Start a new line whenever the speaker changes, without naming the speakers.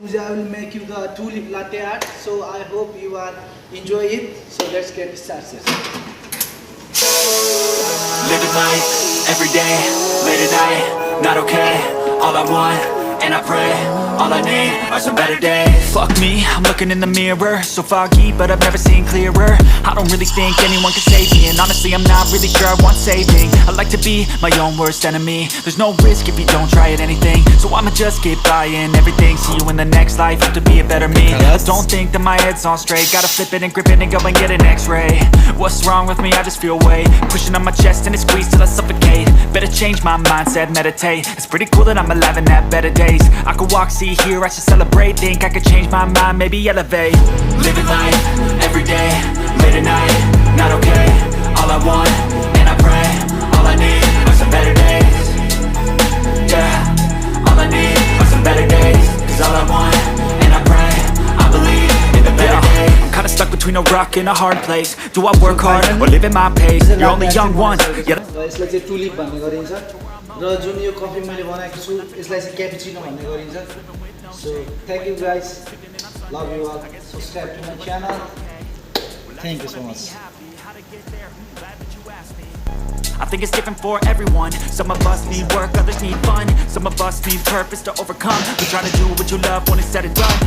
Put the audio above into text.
Today I will make you the tulip latte art. So I hope you are enjoy it. So let's get started.
Living life, everyday, late at night, not okay. All I want, and I pray, all I need are some better days. Fuck me, I'm looking in the mirror, so foggy, but I've never seen clearer. I don't really think anyone can save me, and honestly I'm not really sure I want saving. I like to be my own worst enemy. There's no risk if you don't try at anything, so I'ma just keep buying everything. See you in the next life, have to be a better me. I don't think that my head's on straight, gotta flip it and grip it and go and get an x-ray. What's wrong with me? I just feel weight pushing on my chest and it squeezes till I suffocate. Better change my mindset, meditate. It's pretty cool that I'm alive and have better days. I could walk, see, hear, I should celebrate. Think I could change my mind, maybe elevate. Living life, everyday, late at night, not okay. All I want, and I pray, all I need are some better days. Yeah, all I need are some better days. Cause all I want, and I pray, I believe in the better days. I'm kinda stuck between a rock and a hard place. Do I work hard, or live at my pace? You're only young once, yeah.
यसलाई चाहिँ tulip भन्ने गरिन्छ र जुन यो coffee मैले बनाएको छु यसलाई चाहिँ cappuccino भन्ने गरिन्छ सो thank you guys love you all subscribe to my channel thank you so much
I think it's different for everyone. Some of us need work, others need fun. Some of us need purpose to overcome. We're trying to do what you love when it's said and done.